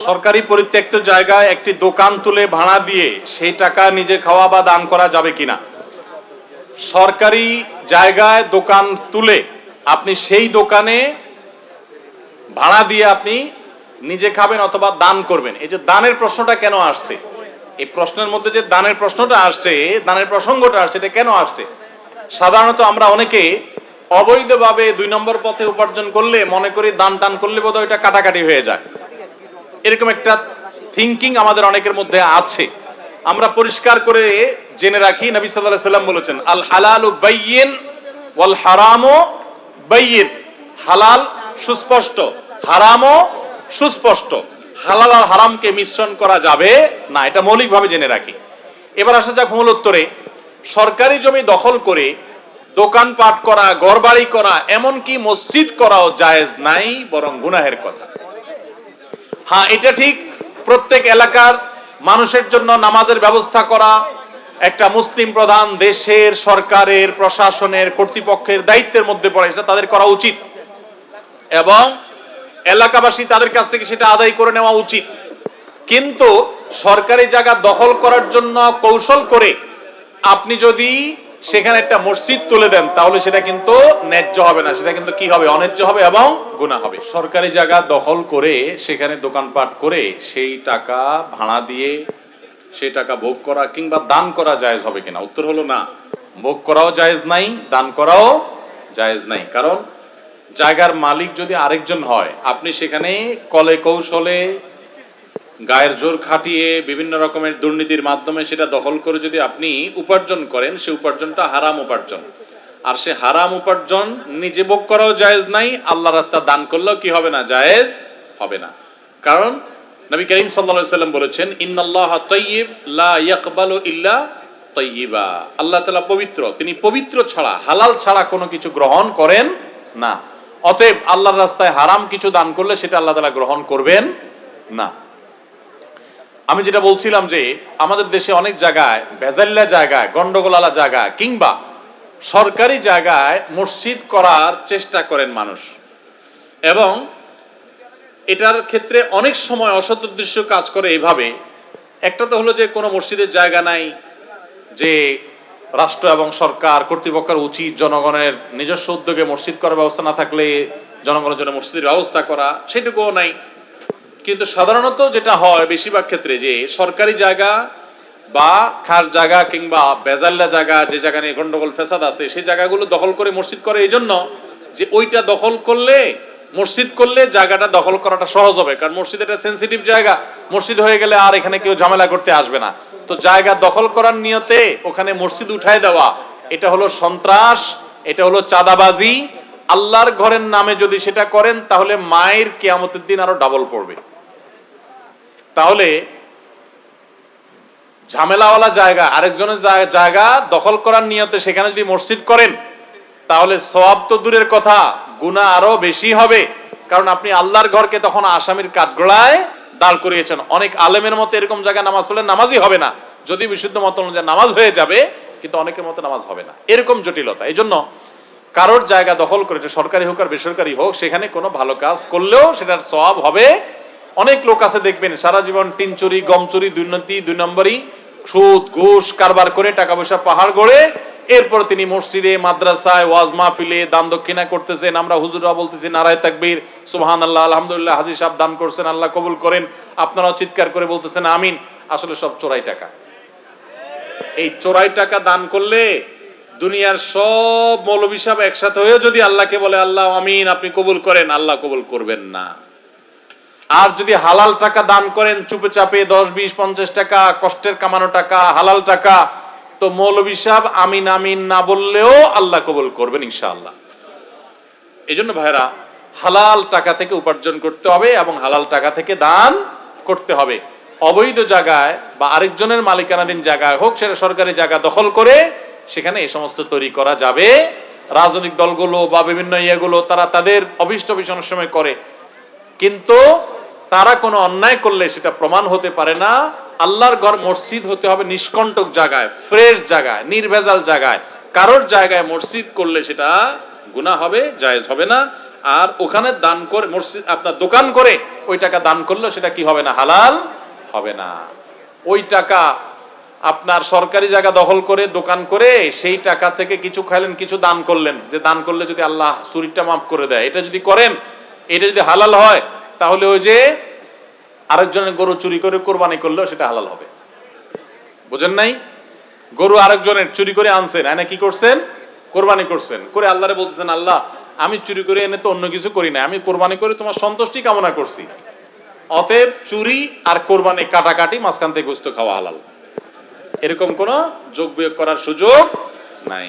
সরকারি পরিত্যক্ত জায়গায় একটি দোকান তুলে ভাড়া দিয়ে সেই টাকা নিজে খাওয়া বা দান করা যাবে কিনা? সরকারি জায়গায় দোকান তুলে আপনি সেই দোকানে ভাড়া দিয়ে আপনি নিজে খাবেন অথবা দান করবেন। এই যে দানের প্রশ্নটা কেন আসছে, এই প্রশ্নের মধ্যে যে দানের প্রশ্নটা আসছে, দানের প্রসঙ্গটা আসছে, এটা কেন আসছে? সাধারণত আমরা অনেকে অবৈধভাবে 2 নম্বর পথে উপার্জন করলে মনে করি দান টান করলে বোধহয় এটা কাটাকাটি হয়ে যায়, এরকম একটা থিঙ্কিং আমাদের অনেকের মধ্যে আছে। আমরা পরিষ্কার করে জেনে রাখি, নবী সাল্লাল্লাহু আলাইহি সাল্লাম বলেছেন, আল হালালু বাইয়িন ওয়াল হারামু বাইয়িন। হালাল সুস্পষ্ট, হারামও সুস্পষ্ট। হালাল আর হারামকে মিশ্রণ করা যাবে না, এটা মৌলিকভাবে জেনে রাখি। এবার আসা যাক মূল উত্তরে। সরকারি জমি দখল করে দোকানপাট করা, ঘরবাড়ি করা, এমনকি মসজিদ করাও জায়েজ নাই, বরং গুনাহের কথা। হ্যাঁ, এটা ঠিক, প্রত্যেক এলাকার মানুষের জন্য নামাজের ব্যবস্থা করা একটা মুসলিম প্রধান দেশের, সরকারের, প্রশাসনের, কর্তৃপক্ষের দায়িত্বের মধ্যে পড়ে, সেটা তাদের করা উচিত এবং এলাকাবাসী তাদের কাছ থেকে সেটা আদায় করে নেওয়া উচিত। কিন্তু সরকারি জায়গা দখল করার জন্য কৌশল করে আপনি যদি সেখানে একটা মসজিদ তুলে দেন, তাহলে সেটা কিন্তু ন্যায্য হবে না, সেটা কিন্তু কি হবে? অন্যায্য হবে এবং গুনাহ হবে। সরকারি জায়গা দখল করে সেখানে দোকানপাট করে সেই টাকা ভাড়া দিয়ে সেই টাকা ভোগ করা কিংবা দান করা জায়েজ হবে কিনা? উত্তর হলো না, ভোগ করাও জায়েজ নাই, দান করাও জায়েজ নাই। কারণ জায়গার মালিক যদি আরেকজন হয়, আপনি সেখানে কলে কৌশলে গায়ের জোর খাটিয়ে বিভিন্ন রকমের দুর্নীতির মাধ্যমে সেটা দখল করে যদি আপনি উপার্জন করেন, সে উপার্জনটা হারাম উপার্জন। আর সে হারাম উপার্জন নিজে ভোগ করাও জায়েজ নাই, আল্লাহর রাস্তা দান করলেও কি হবে না? জায়েজ হবে না। কারণ নবী করিম সাল্লাল্লাহু আলাইহি সাল্লাম বলেছেন, ইন্নাল্লাহা তাইয়্যিব লা ইয়াকবালু ইল্লা তাইয়্যিবা। আল্লাহ তাআলা পবিত্র, তিনি পবিত্র ছাড়া, হালাল ছাড়া কোনো কিছু গ্রহণ করেন না। অতএব আল্লাহর রাস্তায় হারাম কিছু দান করলে সেটা আল্লাহ তাআলা গ্রহণ করবেন না। আমি যেটা বলছিলাম যে আমাদের দেশে অনেক জায়গায়, ভেজাল্লা জায়গায়, গন্ডগোলালা জায়গায় কিংবা সরকারি জায়গায় মসজিদ করার চেষ্টা করেন মানুষ, এবং এটার ক্ষেত্রে অনেক সময় অসৎ উদ্দেশ্য কাজ করে। এভাবে একটা তো হলো যে কোনো মসজিদের জায়গা নাই, যে রাষ্ট্র এবং সরকার কর্তৃপক্ষের উচিত জনগণের নিজস্ব উদ্যোগে মসজিদ করার ব্যবস্থা না থাকলে জনগণের জন্য মসজিদের ব্যবস্থা করা, সেটুকুও নাই। কিন্তু সাধারণত যেটা হয় বেশিরভাগ ক্ষেত্রে, যে সরকারি জায়গা বা খাস জায়গা কিংবা বেজাল্লা জায়গা, যে জায়গা নিয়ে গন্ডগোল ফেসাদ আছে, সেই জায়গাগুলো দখল করে মসজিদ করে এই জন্য যে ওইটা দখল করলে, মসজিদ করলে জায়গাটা দখল করাটা সহজ হবে। কারণ মসজিদ একটা সেন্সিটিভ জায়গা, মসজিদ হয়ে গেলে আর এখানে কেউ ঝামেলা করতে আসবে না। তো জায়গা দখল করার নিয়তে ওখানে মসজিদ উঠায় দেওয়া, এটা হলো সন্ত্রাস, এটা হলো চাঁদাবাজি। আল্লাহর ঘরের নামে যদি সেটা করেন, তাহলে মায়ের কিয়ামতের দিন আরো ডাবল পড়বে। তাহলে ঝামেলাওয়ালা জায়গা, আরেকজনের জায়গা দখল করার নিয়তে সেখানে যদি মসজিদ করেন, তাহলে সওয়াব তো দূরের কথা, গুনাহ আরো বেশি হবে। কারণ আপনি আল্লাহর ঘরকে তখন আসামির কাঠগড়ায় দাঁড় করিয়েছেন। অনেক আলেমের মতে এরকম জায়গায় নামাজ পড়লে নামাজই হবে না, যদি বিশুদ্ধ মত অনুযায়ী নামাজ হয়ে যাবে, কিন্তু অনেকের মতে নামাজ হবে না, এরকম জটিলতা। এই জন্য কারোর জায়গা দখল করে, সরকারি হোক আর বেসরকারি হোক, সেখানে কোনো ভালো কাজ করলেও সেটার সওয়াব হবে। অনেক লোক আছে দেখবেন সারা জীবন টিন চুরি, গম চুরি, দুর্নীতি, 2 নম্বরই, সুদ ঘুষ কারবার করে টাকা পয়সা পাহাড় গড়ে, এরপর তিনি মসজিদে, মাদ্রাসায়, ওয়াজ মাহফিলে দান দক্ষিণা করতেছেন। আমরা হুজুররা বলতেছি নারায়ে তাকবীর, সুবহানাল্লাহ, আলহামদুলিল্লাহ, হাজী সাহেব দান করছেন, আল্লাহ কবুল করেন, আপনারাও চিৎকার করে বলতেছেন আমিন। আসলে সব চোরাই টাকা। এই চোরাই টাকা দান করলে দুনিয়ার সব মৌলবী সাহেব একসাথে হয়ে যদি আল্লাহকে বলে আল্লাহ আমিন, আপনি কবুল করেন, আল্লাহ কবুল করবেন না। আর যদি হালাল টাকা দান করেন, চুপে চাপে 10, 20, 50 টাকা, কষ্টের কামানো টাকা, হালাল টাকা, তো মৌলবী সাহেব আমিন আমিন না বললেও আল্লাহ কবুল করবেন ইনশাআল্লাহ। এই জন্য ভাইরা, হালাল টাকা থেকে উপার্জন করতে হবে এবং হালাল টাকা থেকে দান করতে হবে। অবৈধ জায়গায় বা আরেকজনের মালিকানাধীন জায়গায় হোক, সেটা সরকারি জায়গা দখল করে সেখানে এই সমস্ত তৈরি করা যাবে। রাজনৈতিক দলগুলো বা বিভিন্ন ইয়েগুলো তারা তাদের অভিষ্ট অনেক সময় করে, কিন্তু তারা কোনো অন্যায় করলে সেটা প্রমাণ হতে পারে না। আল্লাহর ঘর মসজিদ হতে হবে নিষ্কণ্টক জায়গায়, ফ্রেশ জায়গায়, নির্ভেজাল জায়গায়। কারোর জায়গায় মসজিদ করলে সেটা গুনাহ হবে, জায়েজ হবে না। আর ওখানে দান করে মসজিদ আপনার দোকান করে ওই টাকা দান করলে সেটা কি হবে না, হালাল হবে না। ওই টাকা আপনার সরকারি জায়গা দখল করে দোকান করে সেই টাকা থেকে কিছু খাইলেন, কিছু দান করলেন, যে দান করলে যদি আল্লাহ চুরিটা মাফ করে দেয়, এটা যদি করেন, এটা যদি হালাল হয়, তাহলে ওই যে আরেকজনের গরু চুরি করে কোরবানি করলেও সেটা হালাল হবে। বুঝেন নাই? গরু আরেকজনের চুরি করে আনছেন, এনে কি করছেন, কোরবানি করছেন, করে আল্লাহরে বলতেছেন, আল্লাহ আমি চুরি করে এনে তো অন্য কিছু করি না, আমি কোরবানি করে তোমার সন্তুষ্টি কামনা করছি। অতএব চুরি আর কোরবানি কাটাকাটি, মাঝখান থেকে গোস্ত খাওয়া হালাল। এরকম কোন যোগ বিয়োগ করার সুযোগ নাই।